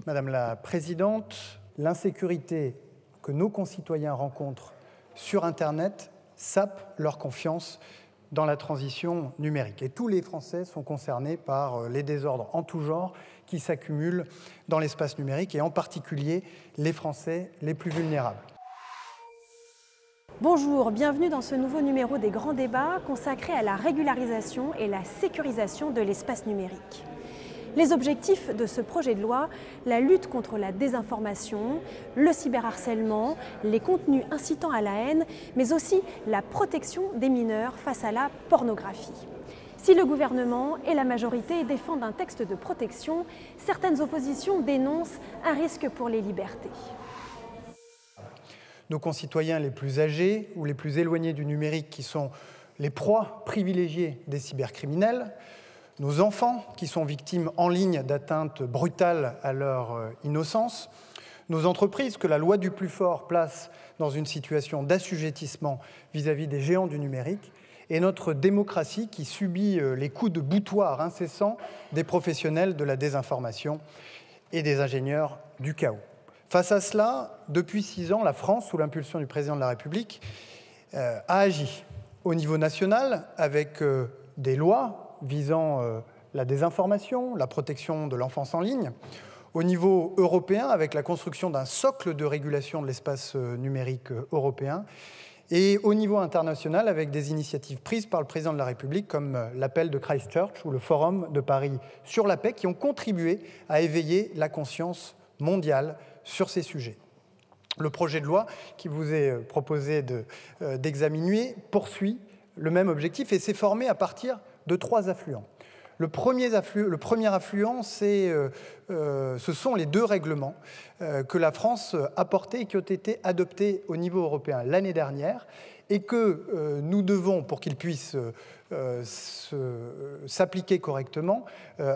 Madame la Présidente, l'insécurité que nos concitoyens rencontrent sur Internet sape leur confiance dans la transition numérique. Et tous les Français sont concernés par les désordres en tout genre qui s'accumulent dans l'espace numérique, et en particulier les Français les plus vulnérables. Bonjour, bienvenue dans ce nouveau numéro des Grands Débats consacré à la régularisation et la sécurisation de l'espace numérique. Les objectifs de ce projet de loi, la lutte contre la désinformation, le cyberharcèlement, les contenus incitant à la haine, mais aussi la protection des mineurs face à la pornographie. Si le gouvernement et la majorité défendent un texte de protection, certaines oppositions dénoncent un risque pour les libertés. Nos concitoyens les plus âgés ou les plus éloignés du numérique, qui sont les proies privilégiées des cybercriminels, nos enfants qui sont victimes en ligne d'atteintes brutales à leur innocence, nos entreprises que la loi du plus fort place dans une situation d'assujettissement vis-à-vis des géants du numérique, et notre démocratie qui subit les coups de boutoir incessants des professionnels de la désinformation et des ingénieurs du chaos. Face à cela, depuis 6 ans, la France, sous l'impulsion du président de la République, a agi au niveau national avec des lois visant la désinformation, la protection de l'enfance en ligne, au niveau européen avec la construction d'un socle de régulation de l'espace numérique européen, et au niveau international avec des initiatives prises par le président de la République comme l'appel de Christchurch ou le Forum de Paris sur la paix, qui ont contribué à éveiller la conscience mondiale sur ces sujets. Le projet de loi qui vous est proposé d'examiner poursuit le même objectif et s'est formé à partir de 3 affluents. Le premier affluent, ce sont les 2 règlements que la France a portés et qui ont été adoptés au niveau européen l'année dernière, et que nous devons, pour qu'ils puissent s'appliquer correctement,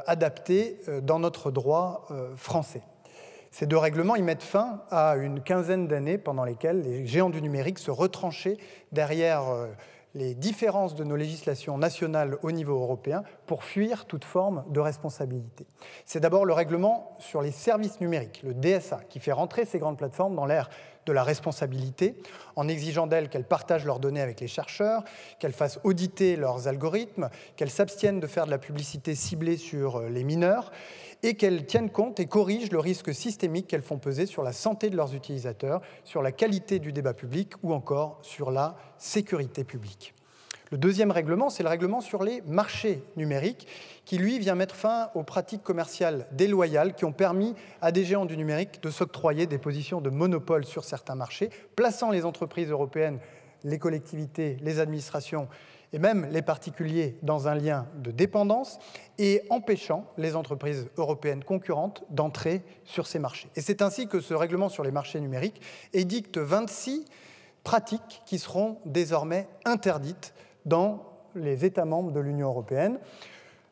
adapter dans notre droit français. Ces 2 règlements y mettent fin à une quinzaine d'années pendant lesquelles les géants du numérique se retranchaient derrière les différences de nos législations nationales au niveau européen pour fuir toute forme de responsabilité. C'est d'abord le règlement sur les services numériques, le DSA, qui fait rentrer ces grandes plateformes dans l'ère de la responsabilité, en exigeant d'elles qu'elles partagent leurs données avec les chercheurs, qu'elles fassent auditer leurs algorithmes, qu'elles s'abstiennent de faire de la publicité ciblée sur les mineurs, et qu'elles tiennent compte et corrigent le risque systémique qu'elles font peser sur la santé de leurs utilisateurs, sur la qualité du débat public ou encore sur la sécurité publique. Le deuxième règlement, c'est le règlement sur les marchés numériques, qui, lui, vient mettre fin aux pratiques commerciales déloyales qui ont permis à des géants du numérique de s'octroyer des positions de monopole sur certains marchés, plaçant les entreprises européennes, les collectivités, les administrations et même les particuliers dans un lien de dépendance, et empêchant les entreprises européennes concurrentes d'entrer sur ces marchés. Et c'est ainsi que ce règlement sur les marchés numériques édicte 26 pratiques qui seront désormais interdites dans les États membres de l'Union européenne.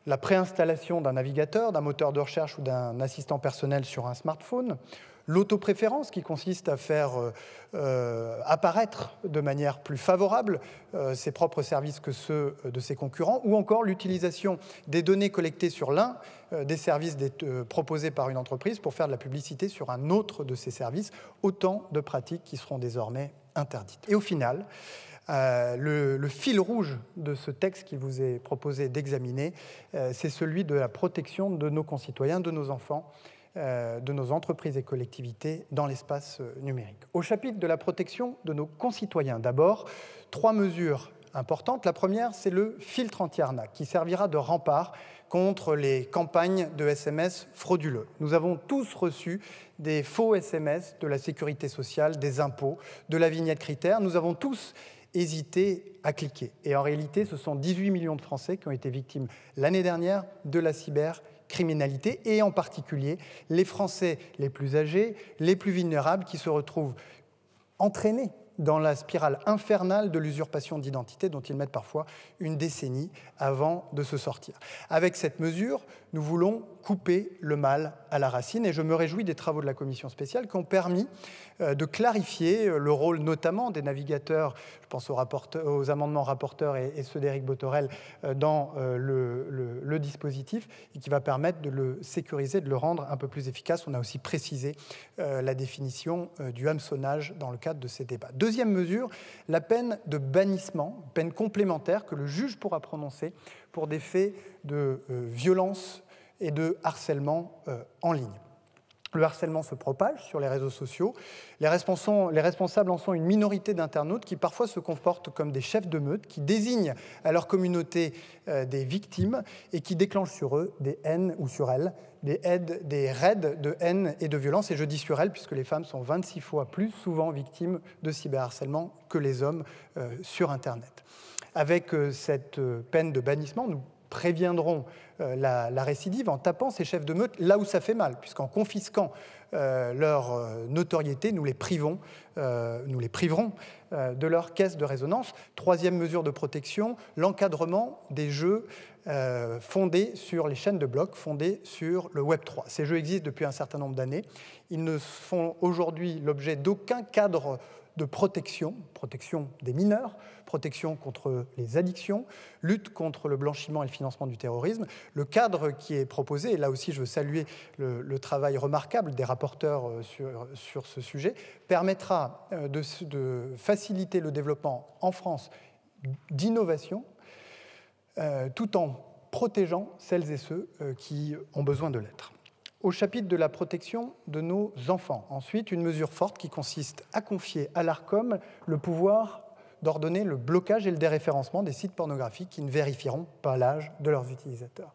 La préinstallation d'un navigateur, d'un moteur de recherche ou d'un assistant personnel sur un smartphone, l'autopréférence qui consiste à faire apparaître de manière plus favorable ses propres services que ceux de ses concurrents, ou encore l'utilisation des données collectées sur l'un des services proposés par une entreprise pour faire de la publicité sur un autre de ces services, autant de pratiques qui seront désormais interdites. Et au final, le fil rouge de ce texte qui vous est proposé d'examiner, c'est celui de la protection de nos concitoyens, de nos enfants, de nos entreprises et collectivités dans l'espace numérique. Au chapitre de la protection de nos concitoyens, d'abord, 3 mesures importantes. La première, c'est le filtre anti-arnaque qui servira de rempart contre les campagnes de SMS frauduleux. Nous avons tous reçu des faux SMS de la sécurité sociale, des impôts, de la vignette critère. Nous avons tous hésité à cliquer. Et en réalité, ce sont 18 millions de Français qui ont été victimes l'année dernière de la cybercriminalité, et en particulier les Français les plus âgés, les plus vulnérables, qui se retrouvent entraînés dans la spirale infernale de l'usurpation d'identité dont ils mettent parfois une décennie avant de se sortir. Avec cette mesure, nous voulons couper le mal à la racine. Et je me réjouis des travaux de la commission spéciale qui ont permis de clarifier le rôle notamment des navigateurs, je pense aux amendements rapporteurs et ceux d'Éric Bothorel dans le dispositif, et qui va permettre de le sécuriser, de le rendre un peu plus efficace. On a aussi précisé la définition du hameçonnage dans le cadre de ces débats. Deuxième mesure, la peine de bannissement, peine complémentaire que le juge pourra prononcer pour des faits de violence et de harcèlement en ligne. Le harcèlement se propage sur les réseaux sociaux. Les responsables en sont une minorité d'internautes qui parfois se comportent comme des chefs de meute, qui désignent à leur communauté des victimes et qui déclenchent sur eux des haines ou sur elles des raids de haine et de violence. Et je dis sur elles puisque les femmes sont 26 fois plus souvent victimes de cyberharcèlement que les hommes sur Internet. Avec cette peine de bannissement, nous préviendront la récidive en tapant ces chefs de meute là où ça fait mal, puisqu'en confisquant leur notoriété, nous les priverons de leur caisse de résonance. Troisième mesure de protection, l'encadrement des jeux fondés sur les chaînes de blocs, fondés sur le Web 3. Ces jeux existent depuis un certain nombre d'années. Ils ne font aujourd'hui l'objet d'aucun cadre de protection des mineurs, protection contre les addictions, lutte contre le blanchiment et le financement du terrorisme. Le cadre qui est proposé, et là aussi je veux saluer le travail remarquable des rapporteurs sur ce sujet, permettra de faciliter le développement en France d'innovation, tout en protégeant celles et ceux qui ont besoin de l'être. Au chapitre de la protection de nos enfants. Ensuite, une mesure forte qui consiste à confier à l'Arcom le pouvoir d'ordonner le blocage et le déréférencement des sites pornographiques qui ne vérifieront pas l'âge de leurs utilisateurs.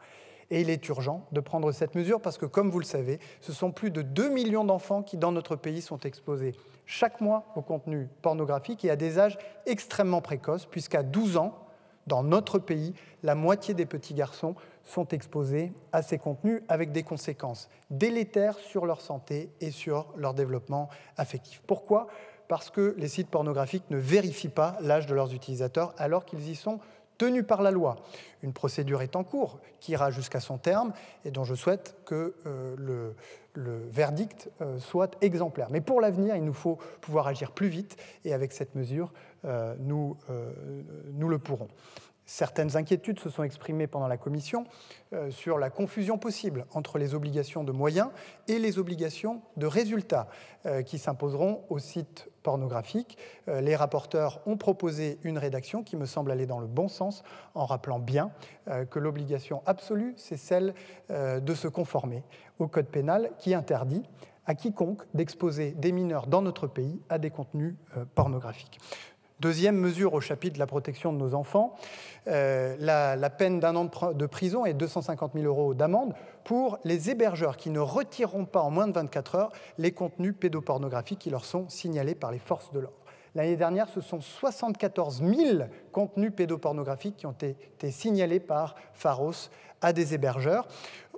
Et il est urgent de prendre cette mesure parce que, comme vous le savez, ce sont plus de 2 millions d'enfants qui, dans notre pays, sont exposés chaque mois au contenu pornographique et à des âges extrêmement précoces, puisqu'à 12 ans, dans notre pays, la moitié des petits garçons sont exposés à ces contenus avec des conséquences délétères sur leur santé et sur leur développement affectif. Pourquoi ? Parce que les sites pornographiques ne vérifient pas l'âge de leurs utilisateurs alors qu'ils y sont tenus par la loi. Une procédure est en cours qui ira jusqu'à son terme et dont je souhaite que le verdict soit exemplaire. Mais pour l'avenir, il nous faut pouvoir agir plus vite et avec cette mesure, nous le pourrons. Certaines inquiétudes se sont exprimées pendant la commission sur la confusion possible entre les obligations de moyens et les obligations de résultats qui s'imposeront aux sites pornographiques. Les rapporteurs ont proposé une rédaction qui me semble aller dans le bon sens en rappelant bien que l'obligation absolue, c'est celle de se conformer au code pénal qui interdit à quiconque d'exposer des mineurs dans notre pays à des contenus pornographiques. Deuxième mesure au chapitre de la protection de nos enfants, la peine d'1 an de prison et 250 000 € d'amende pour les hébergeurs qui ne retireront pas en moins de 24 heures les contenus pédopornographiques qui leur sont signalés par les forces de l'ordre. L'année dernière, ce sont 74 000 contenus pédopornographiques qui ont été signalés par Pharos à des hébergeurs.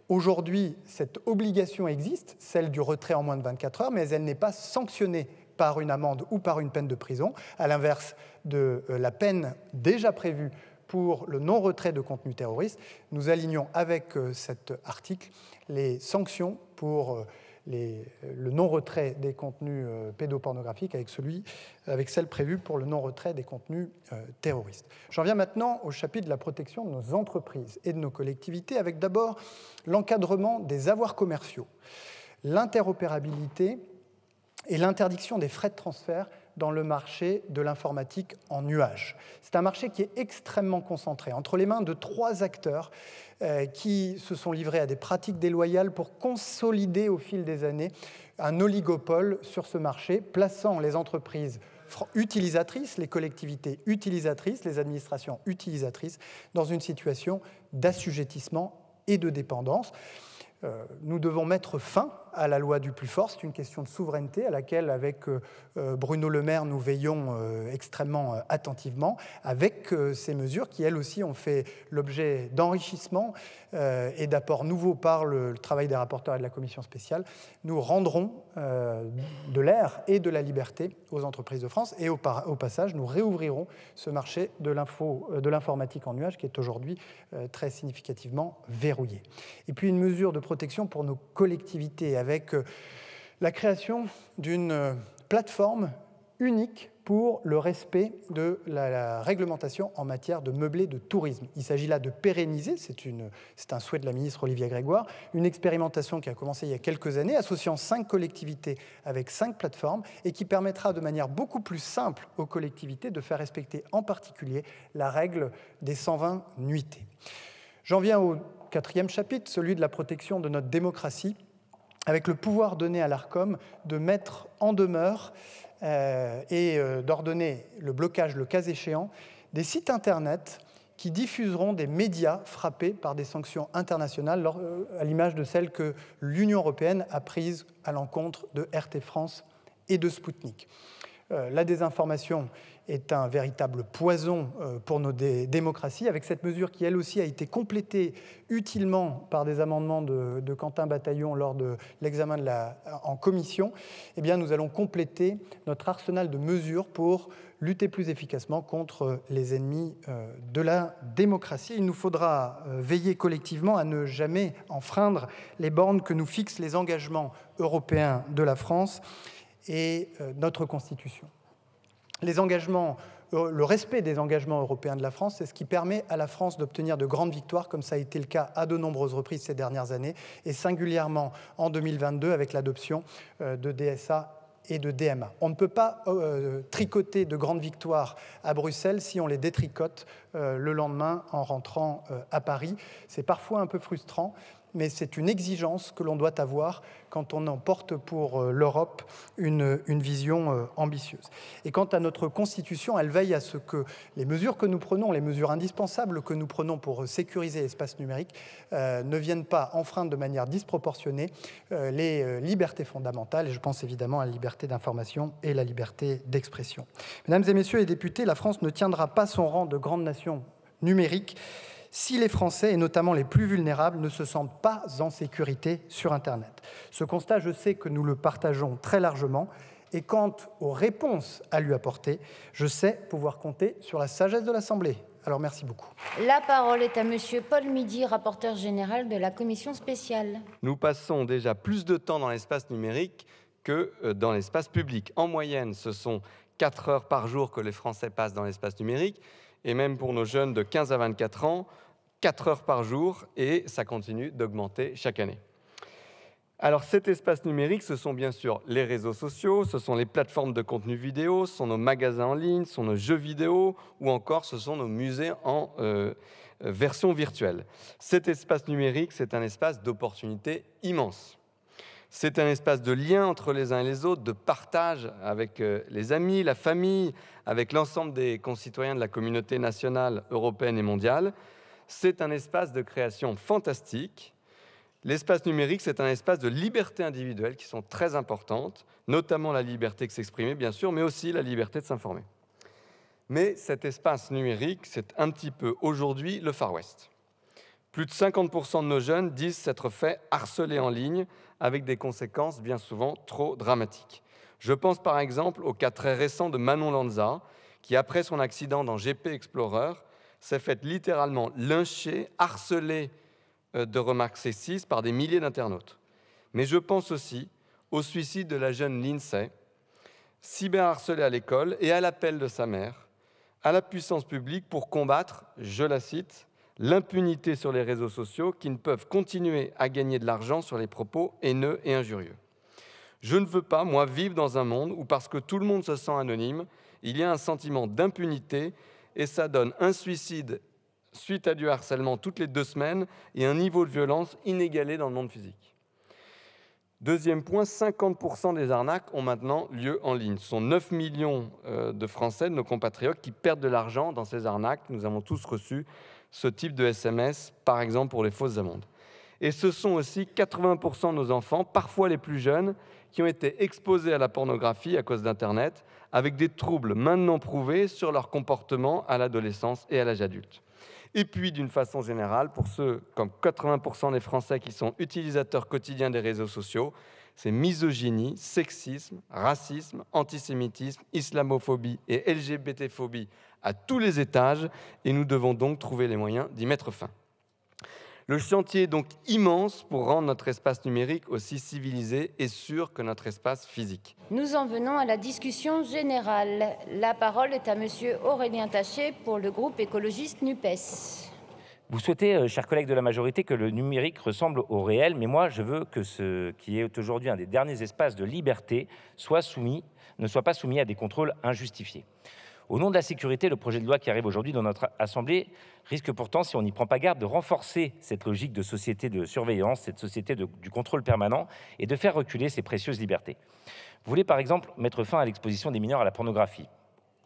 Aujourd'hui, cette obligation existe, celle du retrait en moins de 24 heures, mais elle n'est pas sanctionnée par une amende ou par une peine de prison, à l'inverse de la peine déjà prévue pour le non-retrait de contenu terroriste. Nous alignons avec cet article les sanctions pour le non-retrait des contenus pédopornographiques avec celles prévues pour le non-retrait des contenus terroristes. J'en viens maintenant au chapitre de la protection de nos entreprises et de nos collectivités, avec d'abord l'encadrement des avoirs commerciaux, l'interopérabilité et l'interdiction des frais de transfert dans le marché de l'informatique en nuage. C'est un marché qui est extrêmement concentré entre les mains de 3 acteurs qui se sont livrés à des pratiques déloyales pour consolider au fil des années un oligopole sur ce marché, plaçant les entreprises utilisatrices, les collectivités utilisatrices, les administrations utilisatrices dans une situation d'assujettissement et de dépendance. Nous devons mettre fin à la loi du plus fort. C'est une question de souveraineté à laquelle, avec Bruno Le Maire, nous veillons extrêmement attentivement, avec ces mesures qui, elles aussi, ont fait l'objet d'enrichissement et d'apports nouveaux par le travail des rapporteurs et de la commission spéciale. Nous rendrons de l'air et de la liberté aux entreprises de France et au passage, nous réouvrirons ce marché de l'informatique en nuage qui est aujourd'hui très significativement verrouillé. Et puis une mesure de protection protection pour nos collectivités, avec la création d'une plateforme unique pour le respect de la réglementation en matière de meublé de tourisme. Il s'agit là de pérenniser, c'est un souhait de la ministre Olivia Grégoire, une expérimentation qui a commencé il y a quelques années, associant 5 collectivités avec 5 plateformes et qui permettra de manière beaucoup plus simple aux collectivités de faire respecter en particulier la règle des 120 nuitées. J'en viens au 4e chapitre, celui de la protection de notre démocratie, avec le pouvoir donné à l'Arcom de mettre en demeure et d'ordonner le blocage, le cas échéant, des sites Internet qui diffuseront des médias frappés par des sanctions internationales, à l'image de celles que l'Union européenne a prises à l'encontre de RT France et de Sputnik. La désinformation est un véritable poison pour nos démocraties, avec cette mesure qui, elle aussi, a été complétée utilement par des amendements de Quentin Bataillon lors de l'examen en commission. Eh bien, nous allons compléter notre arsenal de mesures pour lutter plus efficacement contre les ennemis de la démocratie. Il nous faudra veiller collectivement à ne jamais enfreindre les bornes que nous fixent les engagements européens de la France et notre Constitution. Le respect des engagements européens de la France, c'est ce qui permet à la France d'obtenir de grandes victoires, comme ça a été le cas à de nombreuses reprises ces dernières années, et singulièrement en 2022 avec l'adoption de DSA et de DMA. On ne peut pas tricoter de grandes victoires à Bruxelles si on les détricote le lendemain en rentrant à Paris. C'est parfois un peu frustrant, mais c'est une exigence que l'on doit avoir quand on emporte pour l'Europe une vision ambitieuse. Et quant à notre Constitution, elle veille à ce que les mesures que nous prenons, les mesures indispensables que nous prenons pour sécuriser l'espace numérique, ne viennent pas enfreindre de manière disproportionnée les libertés fondamentales, et je pense évidemment à la liberté d'information et la liberté d'expression. Mesdames et messieurs les députés, la France ne tiendra pas son rang de grande nation numérique si les Français, et notamment les plus vulnérables, ne se sentent pas en sécurité sur Internet. Ce constat, je sais que nous le partageons très largement, et quant aux réponses à lui apporter, je sais pouvoir compter sur la sagesse de l'Assemblée. Alors merci beaucoup. La parole est à monsieur Paul Midi, rapporteur général de la commission spéciale. Nous passons déjà plus de temps dans l'espace numérique que dans l'espace public. En moyenne, ce sont 4 heures par jour que les Français passent dans l'espace numérique, et même pour nos jeunes de 15 à 24 ans, 4 heures par jour, et ça continue d'augmenter chaque année. Alors cet espace numérique, ce sont bien sûr les réseaux sociaux, ce sont les plateformes de contenu vidéo, ce sont nos magasins en ligne, ce sont nos jeux vidéo, ou encore ce sont nos musées en version virtuelle. Cet espace numérique, c'est un espace d'opportunités immense. C'est un espace de lien entre les uns et les autres, de partage avec les amis, la famille, avec l'ensemble des concitoyens de la communauté nationale, européenne et mondiale. C'est un espace de création fantastique. L'espace numérique, c'est un espace de liberté individuelle qui sont très importantes, notamment la liberté de s'exprimer, bien sûr, mais aussi la liberté de s'informer. Mais cet espace numérique, c'est un petit peu aujourd'hui le Far West. Plus de 50% de nos jeunes disent s'être fait harceler en ligne avec des conséquences bien souvent trop dramatiques. Je pense par exemple au cas très récent de Manon Lanza, qui après son accident dans GP Explorer, s'est fait littéralement lyncher, harceler de remarques sexistes par des milliers d'internautes. Mais je pense aussi au suicide de la jeune Lindsay, cyberharcelée à l'école et à l'appel de sa mère, à la puissance publique pour combattre, je la cite, l'impunité sur les réseaux sociaux qui ne peuvent continuer à gagner de l'argent sur les propos haineux et injurieux. Je ne veux pas, moi, vivre dans un monde où, parce que tout le monde se sent anonyme, il y a un sentiment d'impunité et ça donne un suicide suite à du harcèlement toutes les 2 semaines et un niveau de violence inégalé dans le monde physique. Deuxième point, 50% des arnaques ont maintenant lieu en ligne. Ce sont 9 millions de Français, de nos compatriotes, qui perdent de l'argent dans ces arnaques. Nous avons tous reçu ce type de SMS, par exemple pour les fausses amendes. Et ce sont aussi 80% de nos enfants, parfois les plus jeunes, qui ont été exposés à la pornographie à cause d'Internet, avec des troubles maintenant prouvés sur leur comportement à l'adolescence et à l'âge adulte. Et puis, d'une façon générale, pour ceux, comme 80% des Français qui sont utilisateurs quotidiens des réseaux sociaux, c'est misogynie, sexisme, racisme, antisémitisme, islamophobie et LGBT-phobie à tous les étages, et nous devons donc trouver les moyens d'y mettre fin. Le chantier est donc immense pour rendre notre espace numérique aussi civilisé et sûr que notre espace physique. Nous en venons à la discussion générale. La parole est à Monsieur Aurélien Taché pour le groupe écologiste NUPES. Vous souhaitez, chers collègues de la majorité, que le numérique ressemble au réel, mais moi, je veux que ce qui est aujourd'hui un des derniers espaces de liberté ne soit pas soumis à des contrôles injustifiés. Au nom de la sécurité, le projet de loi qui arrive aujourd'hui dans notre Assemblée risque pourtant, si on n'y prend pas garde, de renforcer cette logique de société de surveillance, cette société du contrôle permanent, et de faire reculer ces précieuses libertés. Vous voulez par exemple mettre fin à l'exposition des mineurs à la pornographie.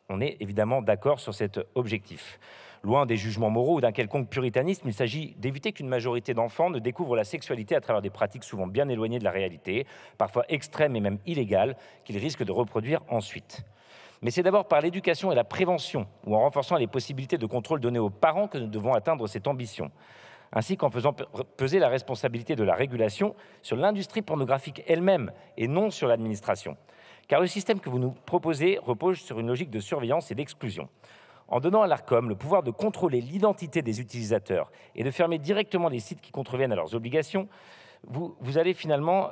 On est évidemment d'accord sur cet objectif. Loin des jugements moraux ou d'un quelconque puritanisme, il s'agit d'éviter qu'une majorité d'enfants ne découvre la sexualité à travers des pratiques souvent bien éloignées de la réalité, parfois extrêmes et même illégales, qu'ils risquent de reproduire ensuite. Mais c'est d'abord par l'éducation et la prévention, ou en renforçant les possibilités de contrôle données aux parents, que nous devons atteindre cette ambition, ainsi qu'en faisant peser la responsabilité de la régulation sur l'industrie pornographique elle-même et non sur l'administration. Car le système que vous nous proposez repose sur une logique de surveillance et d'exclusion. En donnant à l'Arcom le pouvoir de contrôler l'identité des utilisateurs et de fermer directement les sites qui contreviennent à leurs obligations, vous allez finalement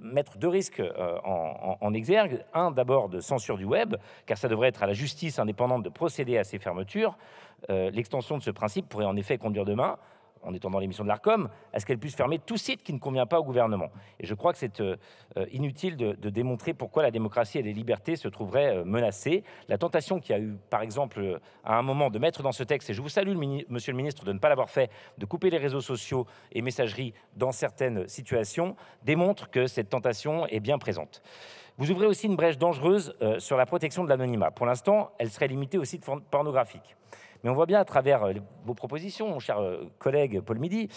mettre deux risques en exergue. Un, d'abord, de censure du web, car ça devrait être à la justice indépendante de procéder à ces fermetures. L'extension de ce principe pourrait en effet conduire demain, en étant dans l'émission de l'Arcom, à ce qu'elle puisse fermer tout site qui ne convient pas au gouvernement. Et je crois que c'est inutile de démontrer pourquoi la démocratie et les libertés se trouveraient menacées. La tentation qu'il y a eu, par exemple, à un moment, de mettre dans ce texte, et je vous salue, monsieur le ministre, de ne pas l'avoir fait, de couper les réseaux sociaux et messageries dans certaines situations, démontre que cette tentation est bien présente. Vous ouvrez aussi une brèche dangereuse sur la protection de l'anonymat. Pour l'instant, elle serait limitée aux sites pornographiques. Mais on voit bien à travers vos propositions, mon cher collègue Paul Midi,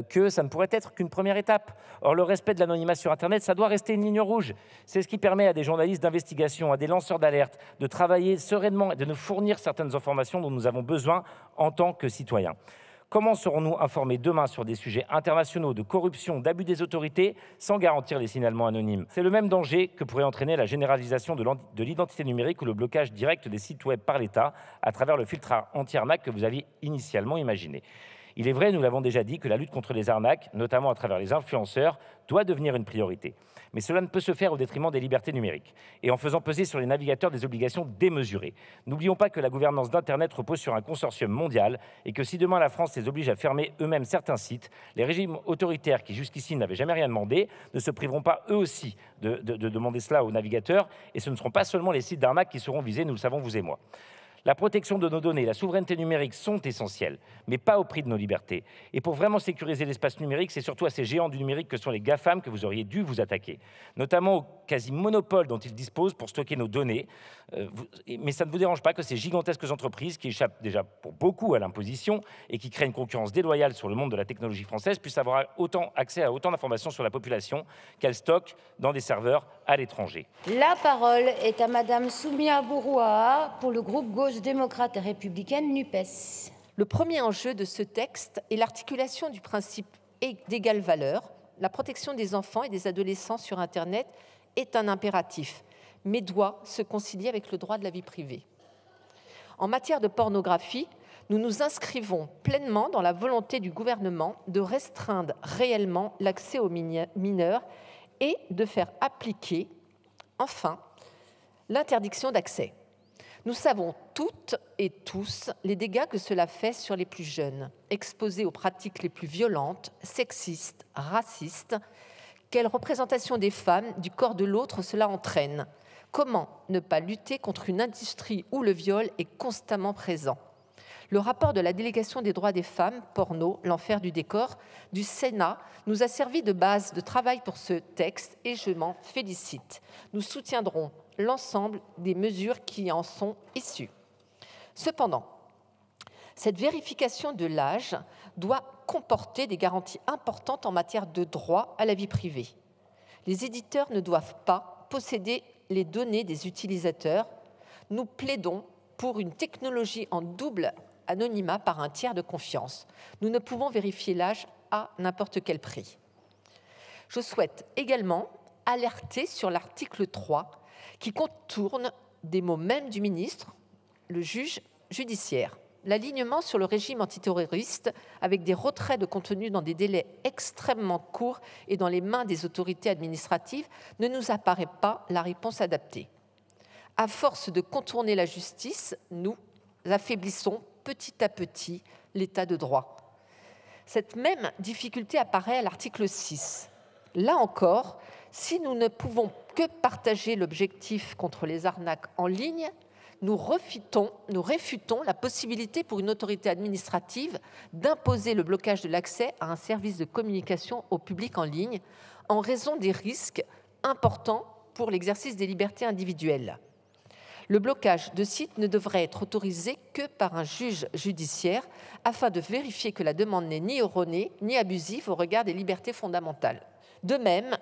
que ça ne pourrait être qu'une première étape. Or, le respect de l'anonymat sur Internet, ça doit rester une ligne rouge. C'est ce qui permet à des journalistes d'investigation, à des lanceurs d'alerte, de travailler sereinement et de nous fournir certaines informations dont nous avons besoin en tant que citoyens. Comment serons-nous informés demain sur des sujets internationaux de corruption, d'abus des autorités, sans garantir les signalements anonymes? C'est le même danger que pourrait entraîner la généralisation de l'identité numérique ou le blocage direct des sites web par l'État à travers le filtre anti-arnaque que vous aviez initialement imaginé. Il est vrai, nous l'avons déjà dit, que la lutte contre les arnaques, notamment à travers les influenceurs, doit devenir une priorité. Mais cela ne peut se faire au détriment des libertés numériques et en faisant peser sur les navigateurs des obligations démesurées. N'oublions pas que la gouvernance d'Internet repose sur un consortium mondial et que si demain la France les oblige à fermer eux-mêmes certains sites, les régimes autoritaires qui jusqu'ici n'avaient jamais rien demandé ne se priveront pas eux aussi de demander cela aux navigateurs, et ce ne seront pas seulement les sites d'arnaque qui seront visés, nous le savons, vous et moi. La protection de nos données, la souveraineté numérique sont essentielles, mais pas au prix de nos libertés. Et pour vraiment sécuriser l'espace numérique, c'est surtout à ces géants du numérique que sont les GAFAM que vous auriez dû vous attaquer, notamment au quasi-monopole dont ils disposent pour stocker nos données. Mais ça ne vous dérange pas que ces gigantesques entreprises, qui échappent déjà pour beaucoup à l'imposition et qui créent une concurrence déloyale sur le monde de la technologie française, puissent avoir accès à autant d'informations sur la population qu'elles stockent dans des serveurs à l'étranger. La parole est à Madame Soumia Bourouaha pour le groupe Gauche démocrate et républicaine NUPES. Le premier enjeu de ce texte est l'articulation du principe d'égale valeur. La protection des enfants et des adolescents sur Internet est un impératif, mais doit se concilier avec le droit de la vie privée. En matière de pornographie, nous nous inscrivons pleinement dans la volonté du gouvernement de restreindre réellement l'accès aux mineurs et de faire appliquer, enfin, l'interdiction d'accès. Nous savons toutes et tous les dégâts que cela fait sur les plus jeunes, exposés aux pratiques les plus violentes, sexistes, racistes. Quelle représentation des femmes, du corps de l'autre cela entraîne? Comment ne pas lutter contre une industrie où le viol est constamment présent? Le rapport de la délégation des droits des femmes, porno, l'enfer du décor, du Sénat, nous a servi de base de travail pour ce texte et je m'en félicite. Nous soutiendrons l'ensemble des mesures qui en sont issues. Cependant, cette vérification de l'âge doit comporter des garanties importantes en matière de droit à la vie privée. Les éditeurs ne doivent pas posséder les données des utilisateurs. Nous plaidons pour une technologie en double anonymat par un tiers de confiance. Nous ne pouvons vérifier l'âge à n'importe quel prix. Je souhaite également alerter sur l'article 3 qui contourne des mots mêmes du ministre, le juge judiciaire. l'alignement sur le régime antiterroriste avec des retraits de contenu dans des délais extrêmement courts et dans les mains des autorités administratives ne nous apparaît pas la réponse adaptée. À force de contourner la justice, nous affaiblissons petit à petit l'état de droit. Cette même difficulté apparaît à l'article 6. Là encore, si nous ne pouvons que partager l'objectif contre les arnaques en ligne, nous réfutons la possibilité pour une autorité administrative d'imposer le blocage de l'accès à un service de communication au public en ligne en raison des risques importants pour l'exercice des libertés individuelles. Le blocage de sites ne devrait être autorisé que par un juge judiciaire afin de vérifier que la demande n'est ni erronée ni abusive au regard des libertés fondamentales. De même,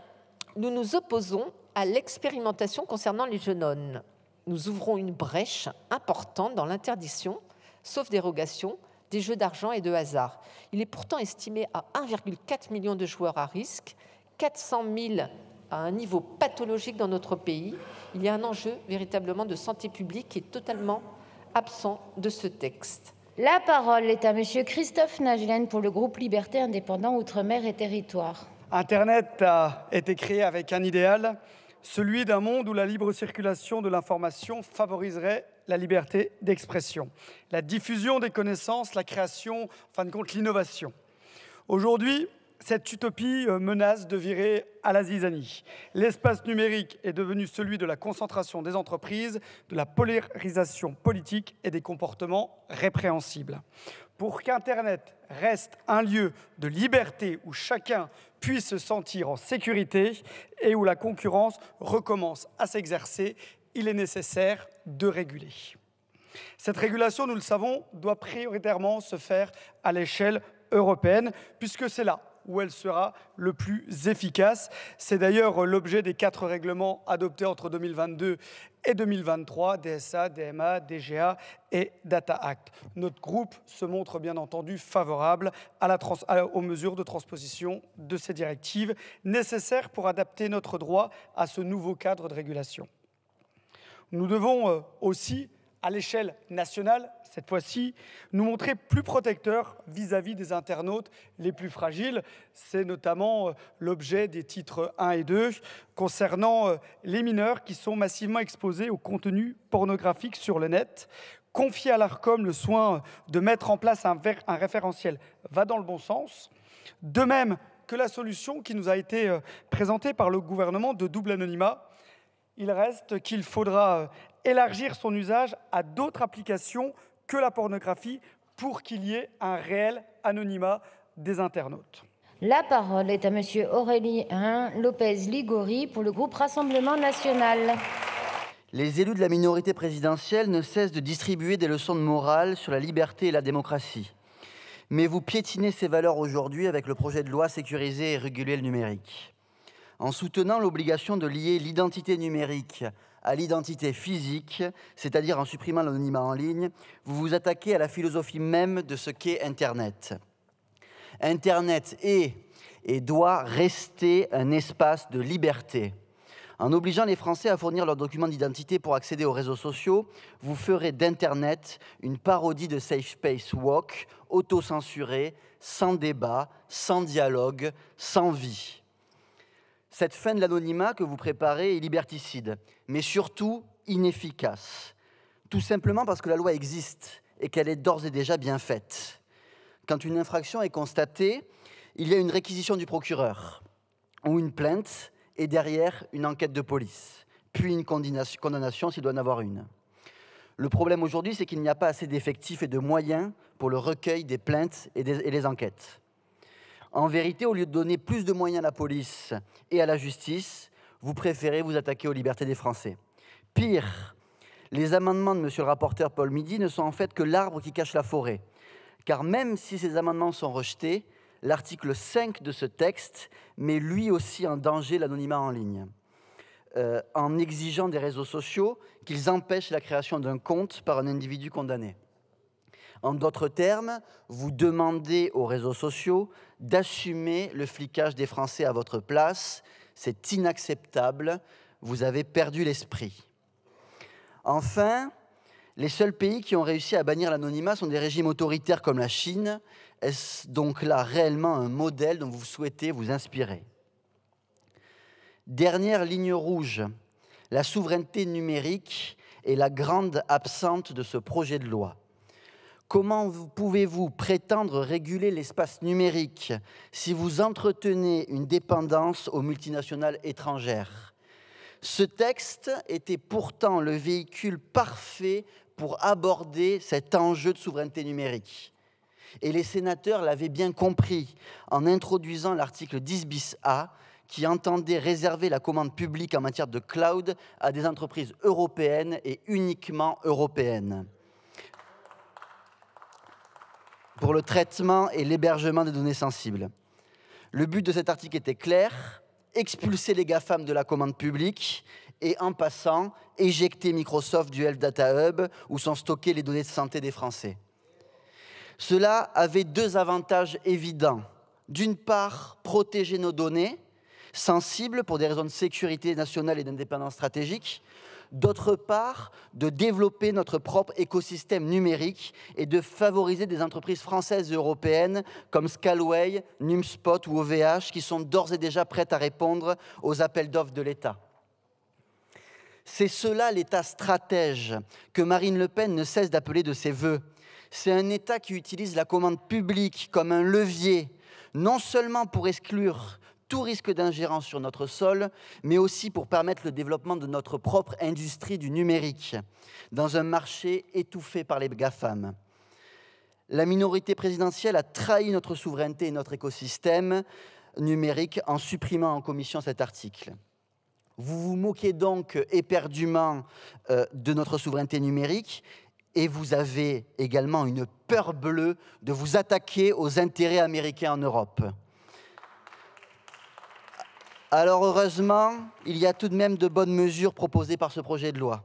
nous nous opposons à l'expérimentation concernant les genones. Nous ouvrons une brèche importante dans l'interdiction, sauf dérogation, des jeux d'argent et de hasard. Il est pourtant estimé à 1,4 million de joueurs à risque, 400 000 à un niveau pathologique dans notre pays. Il y a un enjeu véritablement de santé publique qui est totalement absent de ce texte. La parole est à Monsieur Christophe Naegelen pour le groupe Liberté Indépendants Outre-mer et Territoires. Internet a été créé avec un idéal, celui d'un monde où la libre circulation de l'information favoriserait la liberté d'expression, la diffusion des connaissances, la création, en fin de compte, l'innovation. Aujourd'hui, cette utopie menace de virer à la zizanie. L'espace numérique est devenu celui de la concentration des entreprises, de la polarisation politique et des comportements répréhensibles. Pour qu'Internet reste un lieu de liberté où chacun puisse se sentir en sécurité et où la concurrence recommence à s'exercer, il est nécessaire de réguler. Cette régulation, nous le savons, doit prioritairement se faire à l'échelle européenne, puisque c'est là où elle sera le plus efficace. C'est d'ailleurs l'objet des 4 règlements adoptés entre 2022 et 2023, DSA, DMA, DGA et Data Act. Notre groupe se montre bien entendu favorable aux mesures de transposition de ces directives nécessaires pour adapter notre droit à ce nouveau cadre de régulation. Nous devons aussi, à l'échelle nationale, cette fois-ci, nous montrer plus protecteurs vis-à-vis des internautes les plus fragiles. C'est notamment l'objet des titres 1 et 2 concernant les mineurs qui sont massivement exposés au contenu pornographique sur le net. Confier à l'Arcom le soin de mettre en place un référentiel va dans le bon sens. De même que la solution qui nous a été présentée par le gouvernement de double anonymat. Il reste qu'il faudra élargir son usage à d'autres applications que la pornographie pour qu'il y ait un réel anonymat des internautes. La parole est à Monsieur Aurélien Lopez-Ligori pour le groupe Rassemblement national. Les élus de la minorité présidentielle ne cessent de distribuer des leçons de morale sur la liberté et la démocratie. Mais vous piétinez ces valeurs aujourd'hui avec le projet de loi sécuriser et réguler le numérique. En soutenant l'obligation de lier l'identité numérique à l'identité physique, c'est-à-dire en supprimant l'anonymat en ligne, vous vous attaquez à la philosophie même de ce qu'est Internet. Internet est et doit rester un espace de liberté. En obligeant les Français à fournir leurs documents d'identité pour accéder aux réseaux sociaux, vous ferez d'Internet une parodie de Safe Space Walk, autocensurée, sans débat, sans dialogue, sans vie. Cette fin de l'anonymat que vous préparez est liberticide, mais surtout inefficace. Tout simplement parce que la loi existe et qu'elle est d'ores et déjà bien faite. Quand une infraction est constatée, il y a une réquisition du procureur ou une plainte et derrière une enquête de police, puis une condamnation s'il doit en avoir une. Le problème aujourd'hui, c'est qu'il n'y a pas assez d'effectifs et de moyens pour le recueil des plaintes et les enquêtes. En vérité, au lieu de donner plus de moyens à la police et à la justice, vous préférez vous attaquer aux libertés des Français. Pire, les amendements de monsieur le rapporteur Paul Midi ne sont en fait que l'arbre qui cache la forêt. Car même si ces amendements sont rejetés, l'article 5 de ce texte met lui aussi en danger l'anonymat en ligne, en exigeant des réseaux sociaux qu'ils empêchent la création d'un compte par un individu condamné. En d'autres termes, vous demandez aux réseaux sociaux d'assumer le flicage des Français à votre place. C'est inacceptable, vous avez perdu l'esprit. Enfin, Les seuls pays qui ont réussi à bannir l'anonymat sont des régimes autoritaires comme la Chine. Est-ce donc là réellement un modèle dont vous souhaitez vous inspirer? Dernière ligne rouge, la souveraineté numérique est la grande absente de ce projet de loi. Comment pouvez-vous prétendre réguler l'espace numérique si vous entretenez une dépendance aux multinationales étrangères? Ce texte était pourtant le véhicule parfait pour aborder cet enjeu de souveraineté numérique. Et les sénateurs l'avaient bien compris en introduisant l'article 10 bis A qui entendait réserver la commande publique en matière de cloud à des entreprises européennes et uniquement européennes, pour le traitement et l'hébergement des données sensibles. Le but de cet article était clair, expulser les GAFAM de la commande publique et, en passant, éjecter Microsoft du Health Data Hub où sont stockées les données de santé des Français. Cela avait deux avantages évidents. D'une part, protéger nos données, sensibles pour des raisons de sécurité nationale et d'indépendance stratégique. D'autre part, de développer notre propre écosystème numérique et de favoriser des entreprises françaises et européennes comme Scalway, Numspot ou OVH qui sont d'ores et déjà prêtes à répondre aux appels d'offres de l'État. C'est cela l'État stratège que Marine Le Pen ne cesse d'appeler de ses vœux. C'est un État qui utilise la commande publique comme un levier, non seulement pour exclure tout risque d'ingérence sur notre sol, mais aussi pour permettre le développement de notre propre industrie du numérique, dans un marché étouffé par les GAFAM. La minorité présidentielle a trahi notre souveraineté et notre écosystème numérique en supprimant en commission cet article. Vous vous moquez donc éperdument de notre souveraineté numérique et vous avez également une peur bleue de vous attaquer aux intérêts américains en Europe. Alors heureusement, il y a tout de même de bonnes mesures proposées par ce projet de loi.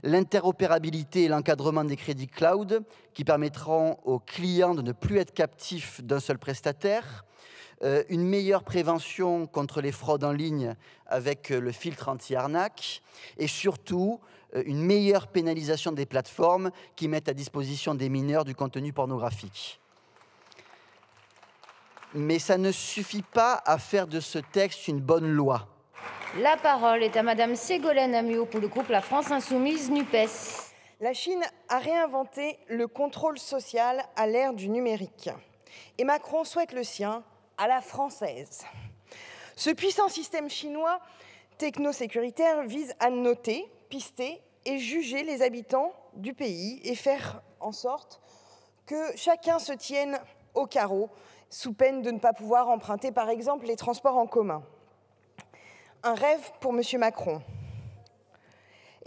L'interopérabilité et l'encadrement des crédits cloud qui permettront aux clients de ne plus être captifs d'un seul prestataire, une meilleure prévention contre les fraudes en ligne avec le filtre anti-arnaque et surtout une meilleure pénalisation des plateformes qui mettent à disposition des mineurs du contenu pornographique. Mais ça ne suffit pas à faire de ce texte une bonne loi. La parole est à Madame Ségolène Amiot pour le groupe La France Insoumise NUPES. La Chine a réinventé le contrôle social à l'ère du numérique. Et Macron souhaite le sien à la française. Ce puissant système chinois techno-sécuritaire vise à noter, pister et juger les habitants du pays et faire en sorte que chacun se tienne au carreau sous peine de ne pas pouvoir emprunter, par exemple, les transports en commun. Un rêve pour M. Macron.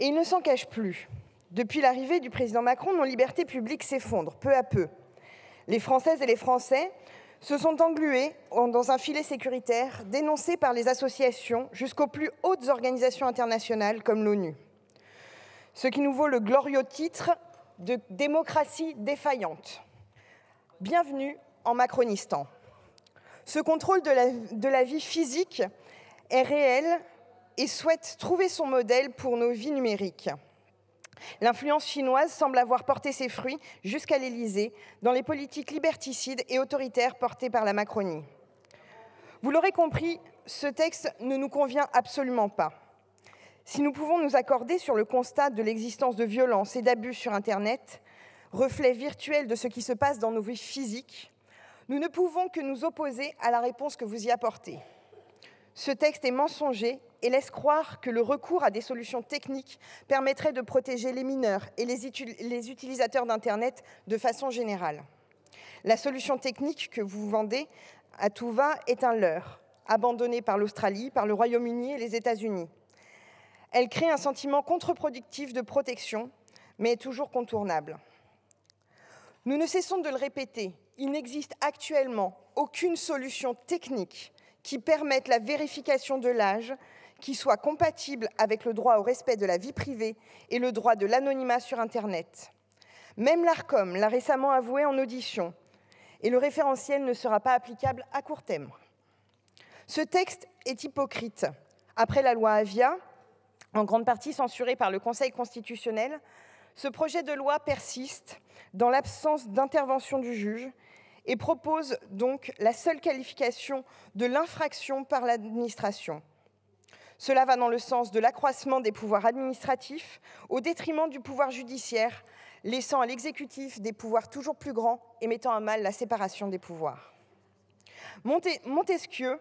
Et il ne s'en cache plus. Depuis l'arrivée du président Macron, nos libertés publiques s'effondrent peu à peu. Les Françaises et les Français se sont englués dans un filet sécuritaire dénoncé par les associations jusqu'aux plus hautes organisations internationales comme l'ONU. Ce qui nous vaut le glorieux titre de démocratie défaillante. Bienvenue en Macronistan. Ce contrôle de la vie physique est réel et souhaite trouver son modèle pour nos vies numériques. L'influence chinoise semble avoir porté ses fruits jusqu'à l'Élysée dans les politiques liberticides et autoritaires portées par la Macronie. Vous l'aurez compris, ce texte ne nous convient absolument pas. Si nous pouvons nous accorder sur le constat de l'existence de violences et d'abus sur Internet, reflet virtuel de ce qui se passe dans nos vies physiques, nous ne pouvons que nous opposer à la réponse que vous y apportez. Ce texte est mensonger et laisse croire que le recours à des solutions techniques permettrait de protéger les mineurs et les utilisateurs d'Internet de façon générale. La solution technique que vous vendez à tout va est un leurre, abandonné par l'Australie, par le Royaume-Uni et les États-Unis. Elle crée un sentiment contre-productif de protection, mais est toujours contournable. Nous ne cessons de le répéter, il n'existe actuellement aucune solution technique qui permette la vérification de l'âge, qui soit compatible avec le droit au respect de la vie privée et le droit de l'anonymat sur Internet. Même l'Arcom l'a récemment avoué en audition, et le référentiel ne sera pas applicable à court terme. Ce texte est hypocrite. Après la loi Avia, en grande partie censurée par le Conseil constitutionnel, Ce projet de loi persiste dans l'absence d'intervention du juge et propose donc la seule qualification de l'infraction par l'administration. Cela va dans le sens de l'accroissement des pouvoirs administratifs au détriment du pouvoir judiciaire, laissant à l'exécutif des pouvoirs toujours plus grands et mettant à mal la séparation des pouvoirs. Montesquieu,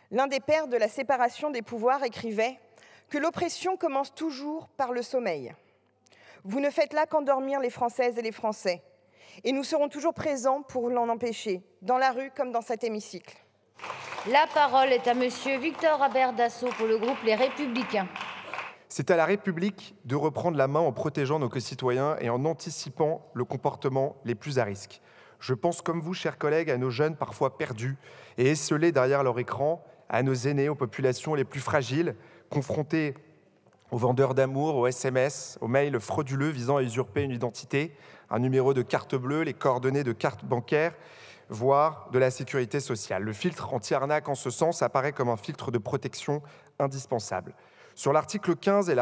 l'un des pères de la séparation des pouvoirs, écrivait que l'oppression commence toujours par le sommeil. Vous ne faites là qu'endormir les Françaises et les Français, et nous serons toujours présents pour l'en empêcher, dans la rue comme dans cet hémicycle. La parole est à Monsieur Victor Aberd-Dassault pour le groupe Les Républicains. C'est à la République de reprendre la main en protégeant nos concitoyens et en anticipant le comportement les plus à risque. Je pense comme vous, chers collègues, à nos jeunes parfois perdus et esselés derrière leur écran, à nos aînés, aux populations les plus fragiles, confrontés aux vendeurs d'amour, aux SMS, aux mails frauduleux visant à usurper une identité, un numéro de carte bleue, les coordonnées de carte bancaire, voire de la sécurité sociale. Le filtre anti-arnaque, en ce sens, apparaît comme un filtre de protection indispensable. Sur l'article 15 et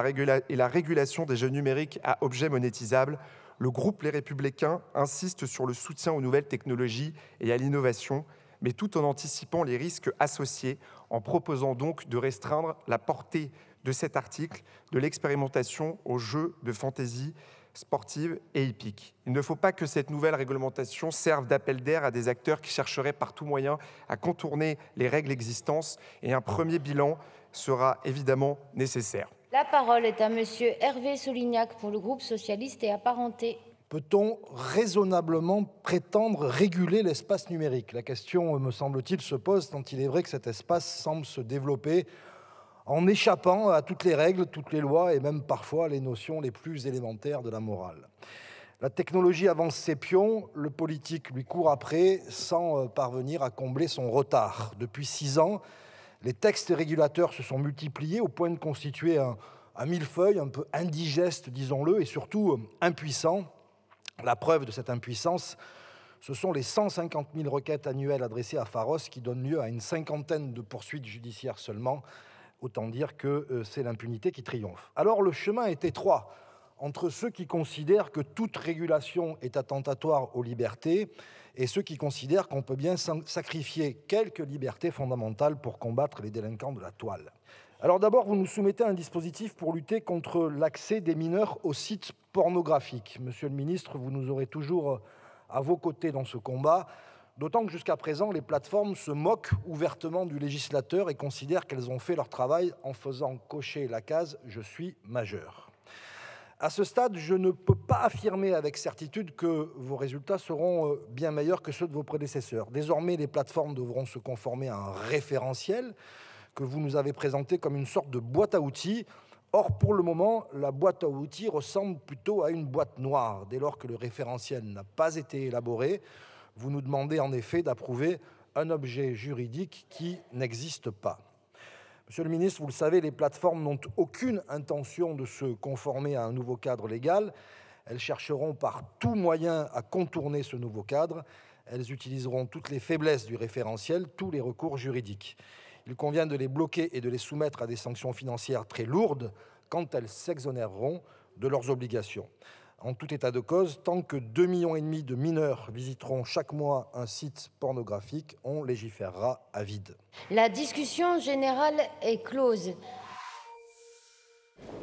la régulation des jeux numériques à objets monétisables, le groupe Les Républicains insiste sur le soutien aux nouvelles technologies et à l'innovation, mais tout en anticipant les risques associés, en proposant donc de restreindre la portée de cet article de l'expérimentation aux jeux de fantaisie sportive et hippique. Il ne faut pas que cette nouvelle réglementation serve d'appel d'air à des acteurs qui chercheraient par tout moyen à contourner les règles existantes, et un premier bilan sera évidemment nécessaire. La parole est à Monsieur Hervé Solignac pour le groupe socialiste et apparenté. Peut-on raisonnablement prétendre réguler l'espace numérique? La question, me semble-t-il, se pose tant il est vrai que cet espace semble se développer en échappant à toutes les règles, toutes les lois et même parfois les notions les plus élémentaires de la morale. La technologie avance ses pions, le politique lui court après sans parvenir à combler son retard. Depuis 6 ans, les textes régulateurs se sont multipliés au point de constituer un millefeuille un peu indigeste, disons-le, et surtout impuissant. La preuve de cette impuissance, ce sont les 150 000 requêtes annuelles adressées à Pharos qui donnent lieu à une 50aine de poursuites judiciaires seulement. Autant dire que c'est l'impunité qui triomphe. Alors le chemin est étroit entre ceux qui considèrent que toute régulation est attentatoire aux libertés et ceux qui considèrent qu'on peut bien sacrifier quelques libertés fondamentales pour combattre les délinquants de la toile. Alors d'abord, vous nous soumettez un dispositif pour lutter contre l'accès des mineurs aux sites pornographiques. Monsieur le ministre, vous nous aurez toujours à vos côtés dans ce combat, d'autant que jusqu'à présent, les plateformes se moquent ouvertement du législateur et considèrent qu'elles ont fait leur travail en faisant cocher la case « Je suis majeur ». À ce stade, je ne peux pas affirmer avec certitude que vos résultats seront bien meilleurs que ceux de vos prédécesseurs. Désormais, les plateformes devront se conformer à un référentiel que vous nous avez présenté comme une sorte de boîte à outils. Or, pour le moment, la boîte à outils ressemble plutôt à une boîte noire. Dès lors que le référentiel n'a pas été élaboré, vous nous demandez en effet d'approuver un objet juridique qui n'existe pas. Monsieur le ministre, vous le savez, les plateformes n'ont aucune intention de se conformer à un nouveau cadre légal. Elles chercheront par tout moyen à contourner ce nouveau cadre. Elles utiliseront toutes les faiblesses du référentiel, tous les recours juridiques. Il convient de les bloquer et de les soumettre à des sanctions financières très lourdes quand elles s'exonéreront de leurs obligations. En tout état de cause, tant que 2,5 millions de mineurs visiteront chaque mois un site pornographique, on légiférera à vide. La discussion générale est close.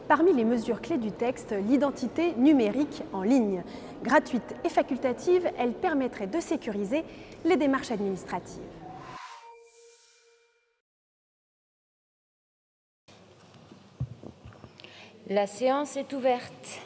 Parmi les mesures clés du texte, l'identité numérique en ligne. Gratuite et facultative, elle permettrait de sécuriser les démarches administratives. La séance est ouverte.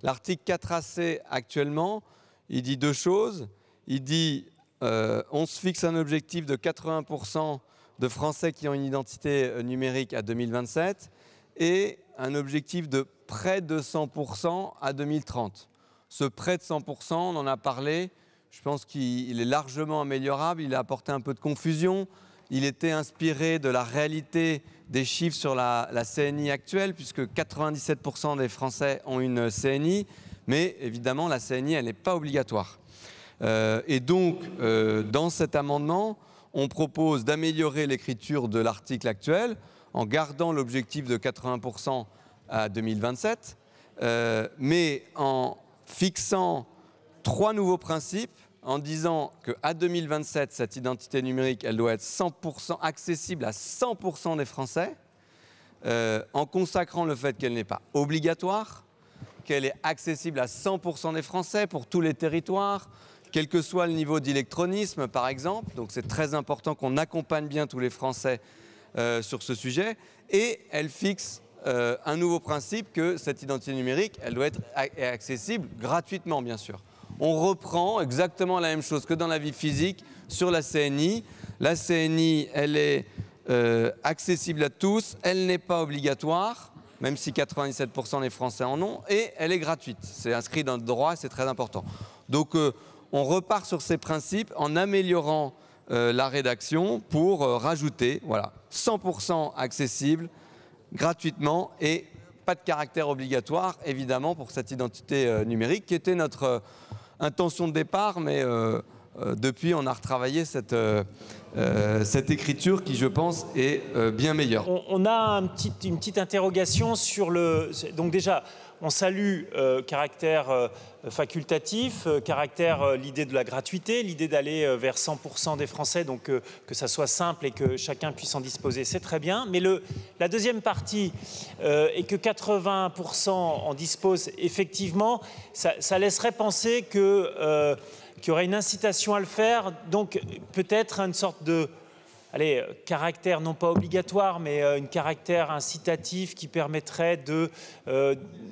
L'article 4AC, actuellement, il dit 2 choses. Il dit on se fixe un objectif de 80% de Français qui ont une identité numérique à 2027 et un objectif de près de 100% à 2030. Ce près de 100%, on en a parlé, je pense qu'il est largement améliorable, il a apporté un peu de confusion. Il était inspiré de la réalité des chiffres sur la CNI actuelle, puisque 97% des Français ont une CNI, mais évidemment, la CNI, elle n'est pas obligatoire. Et donc, dans cet amendement, on propose d'améliorer l'écriture de l'article actuel en gardant l'objectif de 80% à 2027, mais en fixant 3 nouveaux principes, en disant qu'à 2027, cette identité numérique, elle doit être 100% accessible à 100% des Français, en consacrant le fait qu'elle n'est pas obligatoire, qu'elle est accessible à 100% des Français pour tous les territoires, quel que soit le niveau d'électronisme, par exemple. Donc c'est très important qu'on accompagne bien tous les Français sur ce sujet. Et elle fixe un nouveau principe que cette identité numérique, elle doit être accessible gratuitement, bien sûr. On reprend exactement la même chose que dans la vie physique sur la CNI. La CNI, elle est accessible à tous, elle n'est pas obligatoire, même si 97% des Français en ont, et elle est gratuite. C'est inscrit dans le droit, c'est très important. Donc on repart sur ces principes en améliorant la rédaction pour rajouter, voilà, 100% accessible, gratuitement, et pas de caractère obligatoire, évidemment, pour cette identité numérique, qui était notre intention de départ, mais depuis, on a retravaillé cette écriture qui, je pense, est bien meilleure. On a une petite interrogation sur le... Donc déjà, on salue caractère facultatif, l'idée de la gratuité, l'idée d'aller vers 100% des Français, donc que ça soit simple et que chacun puisse en disposer, c'est très bien. Mais la deuxième partie, et que 80% en disposent effectivement, ça laisserait penser que... qu'il y aurait une incitation à le faire, donc peut-être une sorte de caractère non pas obligatoire, mais un caractère incitatif qui permettrait de...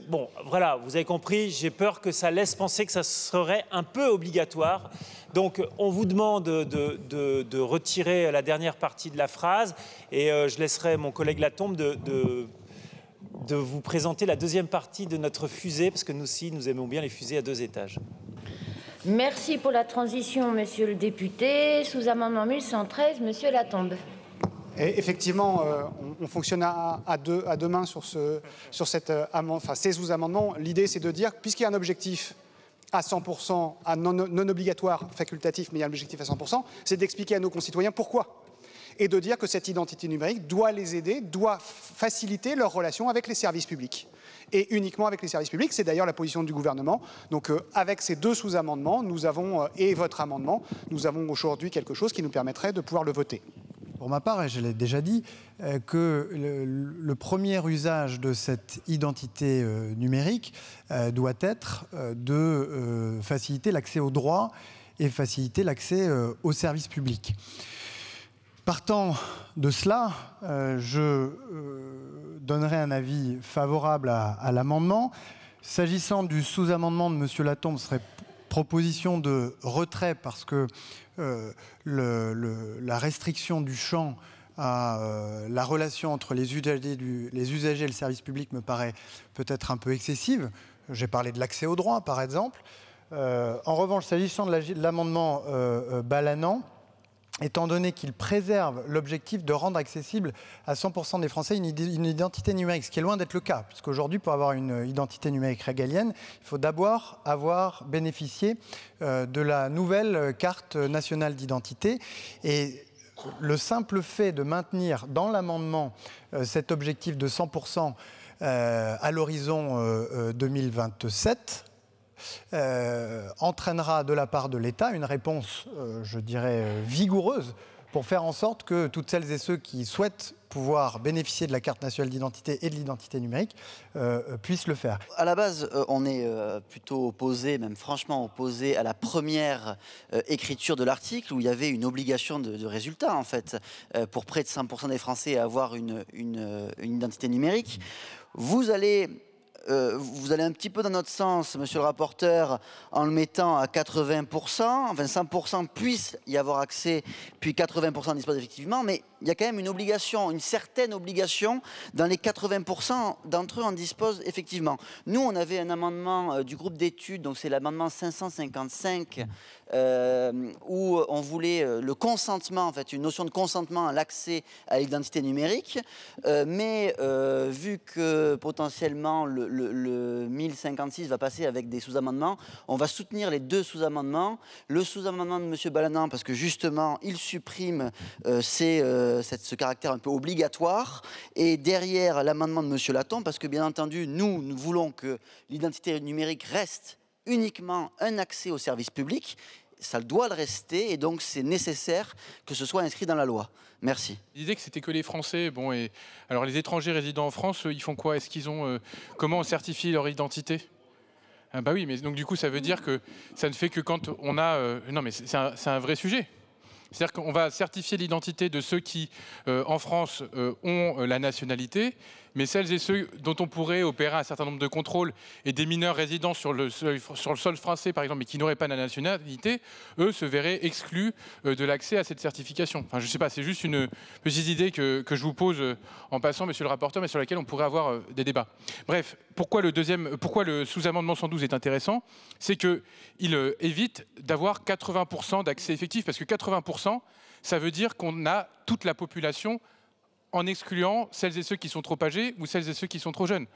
bon, voilà, vous avez compris, j'ai peur que ça laisse penser que ça serait un peu obligatoire. Donc on vous demande de retirer la dernière partie de la phrase, et je laisserai mon collègue Latombe de vous présenter la deuxième partie de notre fusée, parce que nous aussi, nous aimons bien les fusées à 2 étages. Merci pour la transition, monsieur le député. Sous-amendement 1113, monsieur Latombe. Et effectivement, on fonctionne à deux mains sur ces sous-amendements. L'idée, c'est de dire, puisqu'il y a un objectif à 100%, à non obligatoire, facultatif, mais il y a un objectif à 100%, c'est d'expliquer à nos concitoyens pourquoi. Et de dire que cette identité numérique doit les aider, doit faciliter leur relation avec les services publics. Et uniquement avec les services publics, c'est d'ailleurs la position du gouvernement. Donc avec ces 2 sous-amendements, nous avons, et votre amendement, nous avons aujourd'hui quelque chose qui nous permettrait de pouvoir le voter. Pour ma part, et je l'ai déjà dit, que le premier usage de cette identité numérique doit être de faciliter l'accès aux droits et faciliter l'accès aux services publics. Partant de cela, je donnerai un avis favorable à l'amendement. S'agissant du sous-amendement de M. Latombe, ce serait proposition de retrait parce que la restriction du champ à la relation entre les usagers et le service public me paraît peut-être un peu excessive. J'ai parlé de l'accès aux droits, par exemple. En revanche, s'agissant de l'amendement Balanant, étant donné qu'il préserve l'objectif de rendre accessible à 100% des Français une identité numérique, ce qui est loin d'être le cas, puisqu'aujourd'hui, pour avoir une identité numérique régalienne, il faut d'abord avoir bénéficié de la nouvelle carte nationale d'identité. Et le simple fait de maintenir dans l'amendement cet objectif de 100% à l'horizon 2027, entraînera de la part de l'État une réponse, je dirais, vigoureuse pour faire en sorte que toutes celles et ceux qui souhaitent pouvoir bénéficier de la carte nationale d'identité et de l'identité numérique puissent le faire. À la base, on est plutôt opposé, même franchement opposé à la première écriture de l'article où il y avait une obligation de résultat, en fait, pour près de 100% des Français à avoir une identité numérique. Vous allez un petit peu dans notre sens, monsieur le rapporteur, en le mettant à 80%, enfin 100% puissent y avoir accès, puis 80% disposent effectivement, mais il y a quand même une obligation, une certaine obligation, dans les 80% d'entre eux en disposent effectivement. Nous, on avait un amendement du groupe d'études, donc c'est l'amendement 555, où on voulait le consentement, en fait, une notion de consentement à l'accès à l'identité numérique, mais vu que potentiellement le 1056 va passer avec des sous-amendements. On va soutenir les 2 sous-amendements. Le sous-amendement de M. Balanant, parce que justement, il supprime ce caractère un peu obligatoire. Et derrière, l'amendement de M. Laton, parce que bien entendu, nous voulons que l'identité numérique reste uniquement un accès au service public. Ça doit le rester, et donc c'est nécessaire que ce soit inscrit dans la loi. Merci. Il disait que c'était que les Français. Bon, et alors les étrangers résidant en France, ils font quoi? Est-ce qu'ils ont comment certifier leur identité? Ah bah oui, mais donc du coup, ça veut dire que ça ne fait que quand on a. Non, mais c'est un vrai sujet. C'est-à-dire qu'on va certifier l'identité de ceux qui, en France, ont la nationalité, mais celles et ceux dont on pourrait opérer un certain nombre de contrôles et des mineurs résidant sur le sol français, par exemple, mais qui n'auraient pas la nationalité, eux se verraient exclus de l'accès à cette certification. Enfin, je ne sais pas, c'est juste une petite idée que je vous pose en passant, monsieur le rapporteur, mais sur laquelle on pourrait avoir des débats. Bref, pourquoi le sous-amendement 112 est intéressant? C'est qu'il évite d'avoir 80% d'accès effectif, parce que 80%, ça veut dire qu'on a toute la population en excluant celles et ceux qui sont trop âgés ou celles et ceux qui sont trop jeunes.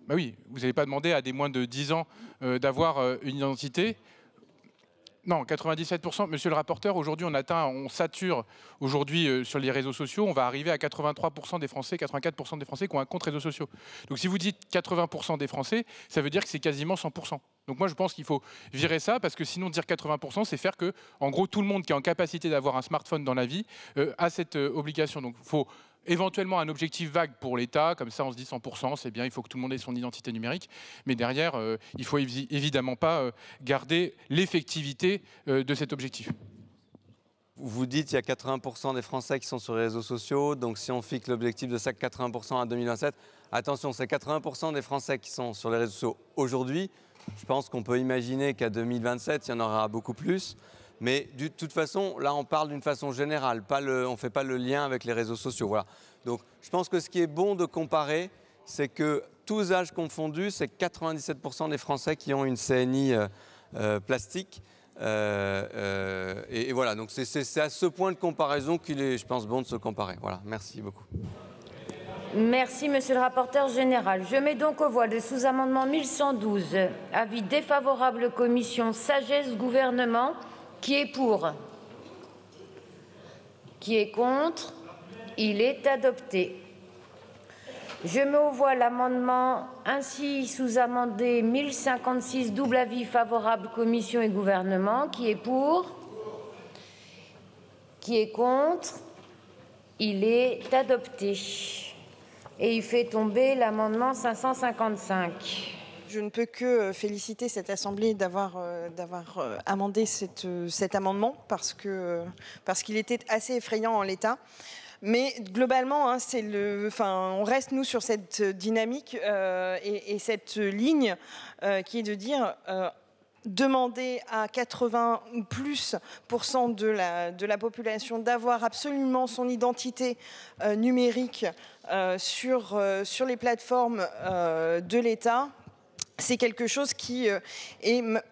Bah oui, vous n'allez pas demander à des moins de 10 ans d'avoir une identité. Non, 97%. Monsieur le rapporteur, aujourd'hui, on sature aujourd'hui sur les réseaux sociaux. On va arriver à 83% des Français, 84% des Français qui ont un compte réseaux sociaux. Donc si vous dites 80% des Français, ça veut dire que c'est quasiment 100%. Donc moi, je pense qu'il faut virer ça, parce que sinon, dire 80%, c'est faire que, en gros, tout le monde qui est en capacité d'avoir un smartphone dans la vie a cette obligation. Donc il faut éventuellement un objectif vague pour l'État, comme ça on se dit 100%, c'est bien, il faut que tout le monde ait son identité numérique, mais derrière, il ne faut évidemment pas garder l'effectivité de cet objectif. Vous dites qu'il y a 80% des Français qui sont sur les réseaux sociaux, donc si on fixe l'objectif de ça 80% à 2027, attention, c'est 80% des Français qui sont sur les réseaux sociaux aujourd'hui. Je pense qu'on peut imaginer qu'à 2027, il y en aura beaucoup plus. Mais de toute façon, là, on parle d'une façon générale. On ne fait pas le lien avec les réseaux sociaux. Voilà. Donc, je pense que ce qui est bon de comparer, c'est que tous âges confondus, c'est 97% des Français qui ont une CNI plastique. Et voilà, donc c'est à ce point de comparaison qu'il est, je pense, bon de se comparer. Voilà, merci beaucoup. Merci, monsieur le rapporteur général. Je mets donc aux voix le sous-amendement 1112. Avis défavorable commission, sagesse gouvernement. Qui est pour? Qui est contre? Il est adopté. Je mets aux voix l'amendement ainsi sous-amendé 1056, double avis favorable commission et gouvernement. Qui est pour? Qui est contre? Il est adopté. Et il fait tomber l'amendement 555. Je ne peux que féliciter cette Assemblée d'avoir amendé cet amendement parce qu'il était assez effrayant en l'état. Mais globalement, on reste nous sur cette dynamique et cette ligne qui est de dire demander à 80 ou plus % de la population d'avoir absolument son identité numérique sur les plateformes de l'État. C'est quelque chose qui est,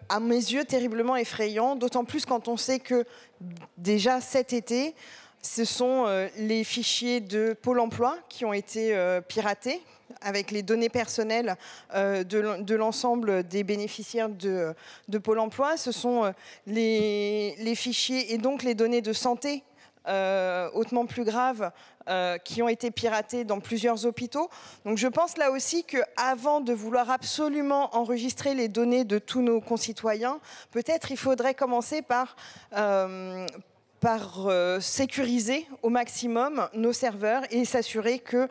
à mes yeux, terriblement effrayant, d'autant plus quand on sait que déjà cet été, ce sont les fichiers de Pôle emploi qui ont été piratés avec les données personnelles de l'ensemble des bénéficiaires de Pôle emploi. Ce sont les fichiers et donc les données de santé hautement plus graves qui ont été piratés dans plusieurs hôpitaux. Donc je pense là aussi qu'avant de vouloir absolument enregistrer les données de tous nos concitoyens, peut-être il faudrait commencer par sécuriser au maximum nos serveurs et s'assurer que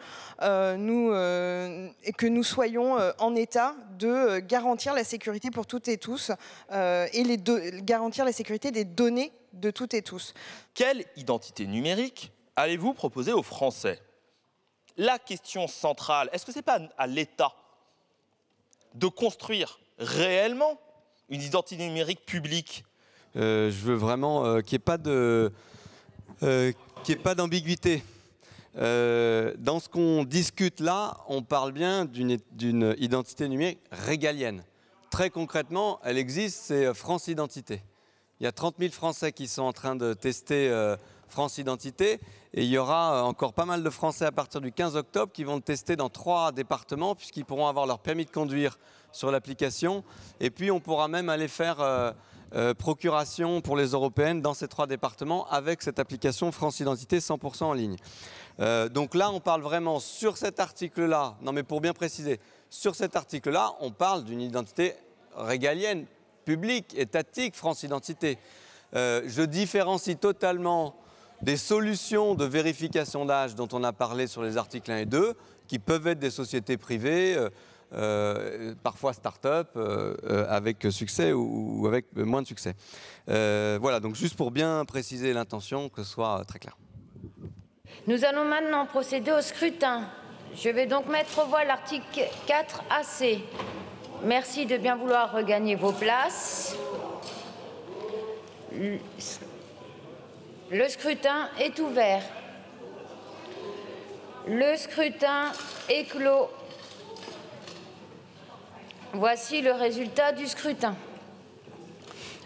nous soyons en état de garantir la sécurité pour toutes et tous et garantir la sécurité des données de toutes et tous. Quelle identité numérique allez-vous proposer aux Français? La question centrale, est-ce que ce n'est pas à l'État de construire réellement une identité numérique publique? Je veux vraiment qu'il n'y ait pas d'ambiguïté. Dans ce qu'on discute là, on parle bien d'une identité numérique régalienne. Très concrètement, elle existe, c'est France Identité. Il y a 30 000 Français qui sont en train de tester France Identité. Et il y aura encore pas mal de Français à partir du 15 octobre qui vont le tester dans 3 départements, puisqu'ils pourront avoir leur permis de conduire sur l'application. Et puis on pourra même aller faire procuration pour les européennes dans ces 3 départements avec cette application France Identité 100% en ligne. Donc là, on parle vraiment sur cet article-là, non mais pour bien préciser, sur cet article-là, on parle d'une identité régalienne, publique, étatique, France Identité. Je différencie totalement des solutions de vérification d'âge dont on a parlé sur les articles 1 et 2, qui peuvent être des sociétés privées, parfois start-up, avec succès ou avec moins de succès. Voilà, donc juste pour bien préciser l'intention, que ce soit très clair. Nous allons maintenant procéder au scrutin. Je vais donc mettre aux voix l'article 4 AC. Merci de bien vouloir regagner vos places. Le scrutin est ouvert. Le scrutin est clos. Voici le résultat du scrutin.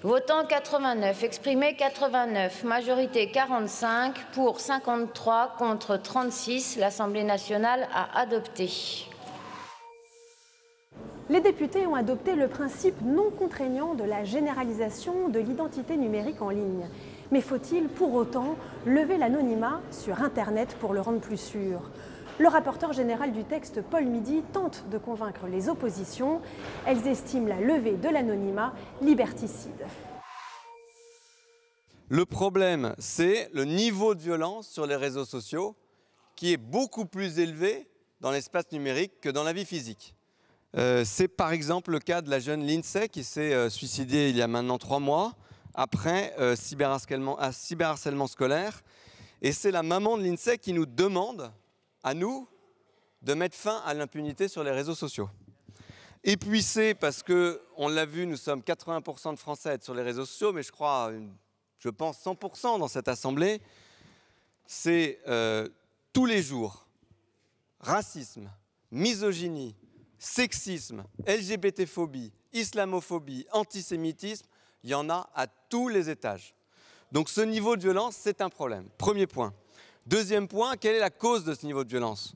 Votant 89, exprimé 89, majorité 45, pour 53, contre 36. L'Assemblée nationale a adopté. Les députés ont adopté le principe non contraignant de la généralisation de l'identité numérique en ligne. Mais faut-il pour autant lever l'anonymat sur Internet pour le rendre plus sûr ? Le rapporteur général du texte, Paul Midi, tente de convaincre les oppositions. Elles estiment la levée de l'anonymat liberticide. Le problème, c'est le niveau de violence sur les réseaux sociaux qui est beaucoup plus élevé dans l'espace numérique que dans la vie physique. C'est par exemple le cas de la jeune Lindsay qui s'est suicidée il y a maintenant 3 mois après cyberharcèlement scolaire. Et c'est la maman de Lindsay qui nous demande, à nous, de mettre fin à l'impunité sur les réseaux sociaux. Et puis c'est parce que, on l'a vu, nous sommes 80% de Français à être sur les réseaux sociaux, mais je pense 100% dans cette assemblée, c'est tous les jours racisme, misogynie, sexisme, LGBT-phobie, islamophobie, antisémitisme, il y en a à tous les étages. Donc ce niveau de violence, c'est un problème. Premier point. Deuxième point, quelle est la cause de ce niveau de violence?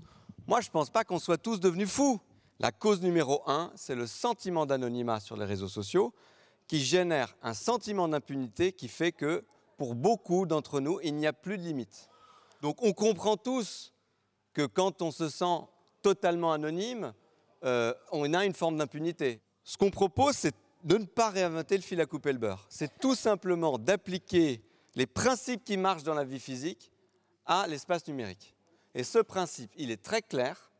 Moi, je ne pense pas qu'on soit tous devenus fous. La cause numéro 1, c'est le sentiment d'anonymat sur les réseaux sociaux qui génère un sentiment d'impunité qui fait que, pour beaucoup d'entre nous, il n'y a plus de limite. Donc on comprend tous que quand on se sent totalement anonyme, on a une forme d'impunité. Ce qu'on propose, c'est de ne pas réinventer le fil à couper le beurre. C'est tout simplement d'appliquer les principes qui marchent dans la vie physique à l'espace numérique. Et ce principe, il est très clair,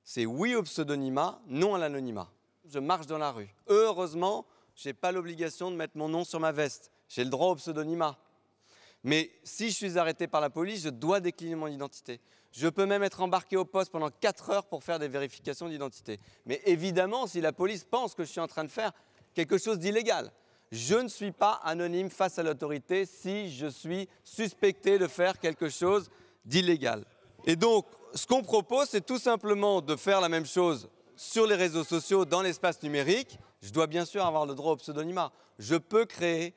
c'est oui au pseudonymat, non à l'anonymat. Je marche dans la rue. Heureusement, je n'ai pas l'obligation de mettre mon nom sur ma veste. J'ai le droit au pseudonymat. Mais si je suis arrêté par la police, je dois décliner mon identité. Je peux même être embarqué au poste pendant 4 heures pour faire des vérifications d'identité. Mais évidemment, si la police pense que je suis en train de faire quelque chose d'illégal, je ne suis pas anonyme face à l'autorité si je suis suspecté de faire quelque chose d'illégal. Et donc, ce qu'on propose, c'est tout simplement de faire la même chose sur les réseaux sociaux, dans l'espace numérique. Je dois bien sûr avoir le droit au pseudonymat. Je peux créer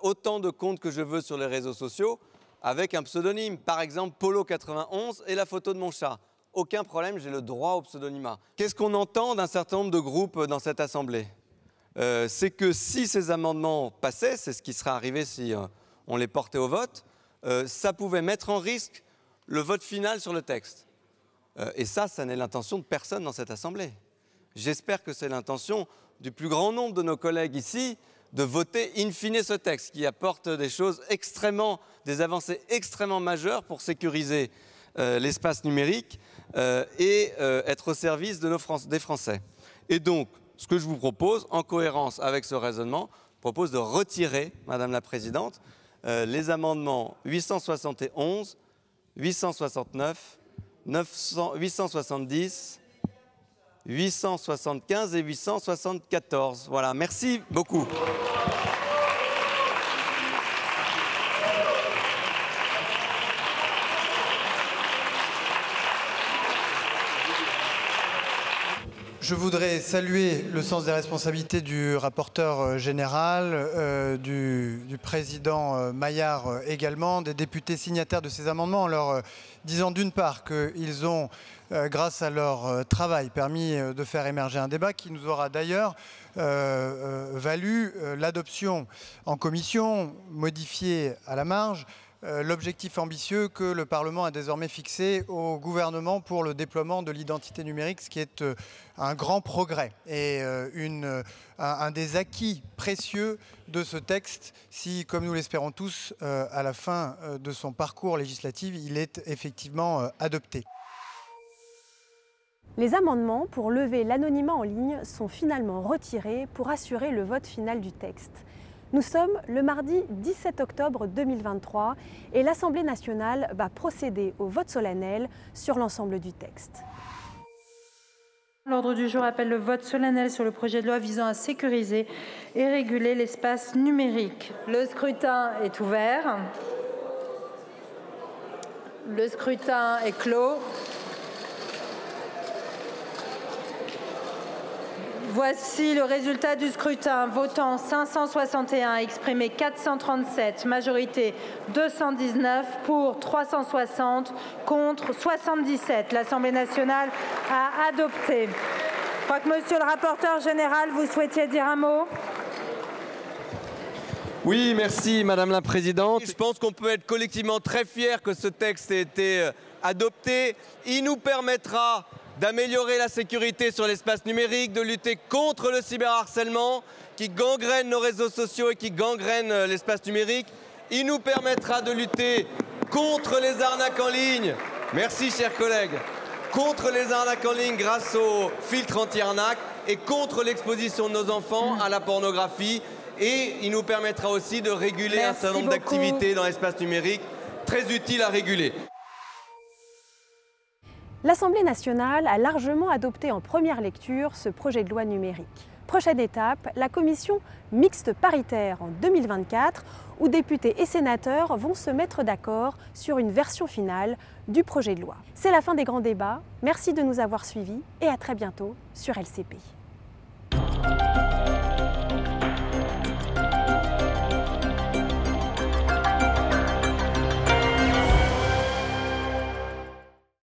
autant de comptes que je veux sur les réseaux sociaux avec un pseudonyme. Par exemple, Polo91 et la photo de mon chat. Aucun problème, j'ai le droit au pseudonymat. Qu'est-ce qu'on entend d'un certain nombre de groupes dans cette Assemblée ? C'est que si ces amendements passaient, c'est ce qui serait arrivé si on les portait au vote, ça pouvait mettre en risque le vote final sur le texte. Et ça n'est l'intention de personne dans cette Assemblée. J'espère que c'est l'intention du plus grand nombre de nos collègues ici de voter in fine ce texte qui apporte des avancées extrêmement majeures pour sécuriser l'espace numérique et être au service des Français. Et donc, ce que je vous propose, en cohérence avec ce raisonnement, je propose de retirer, Madame la Présidente, les amendements 871, 869, 870, 875 et 874. Voilà, merci beaucoup. Je voudrais saluer le sens des responsabilités du rapporteur général, du président Maillard également, des députés signataires de ces amendements, en leur disant d'une part qu'ils ont, grâce à leur travail, permis de faire émerger un débat qui nous aura d'ailleurs valu l'adoption en commission, modifiée à la marge, l'objectif ambitieux que le Parlement a désormais fixé au gouvernement pour le déploiement de l'identité numérique, ce qui est un grand progrès et un des acquis précieux de ce texte si, comme nous l'espérons tous, à la fin de son parcours législatif, il est effectivement adopté. Les amendements pour lever l'anonymat en ligne sont finalement retirés pour assurer le vote final du texte. Nous sommes le mardi 17 octobre 2023 et l'Assemblée nationale va procéder au vote solennel sur l'ensemble du texte. L'ordre du jour appelle le vote solennel sur le projet de loi visant à sécuriser et réguler l'espace numérique. Le scrutin est ouvert. Le scrutin est clos. Voici le résultat du scrutin. Votant 561, exprimé 437, majorité 219, pour 360, contre 77. L'Assemblée nationale a adopté. Je crois que monsieur le rapporteur général, vous souhaitiez dire un mot ? Oui, merci Madame la Présidente. Je pense qu'on peut être collectivement très fiers que ce texte ait été adopté. Il nous permettra d'améliorer la sécurité sur l'espace numérique, de lutter contre le cyberharcèlement qui gangrène nos réseaux sociaux et qui gangrène l'espace numérique. Il nous permettra de lutter contre les arnaques en ligne. Merci chers collègues. Contre les arnaques en ligne grâce au filtre anti-arnaque et contre l'exposition de nos enfants à la pornographie. Et il nous permettra aussi de réguler un certain nombre d'activités dans l'espace numérique très utiles à réguler. L'Assemblée nationale a largement adopté en première lecture ce projet de loi numérique. Prochaine étape, la commission mixte paritaire en 2024, où députés et sénateurs vont se mettre d'accord sur une version finale du projet de loi. C'est la fin des grands débats. Merci de nous avoir suivis et à très bientôt sur LCP.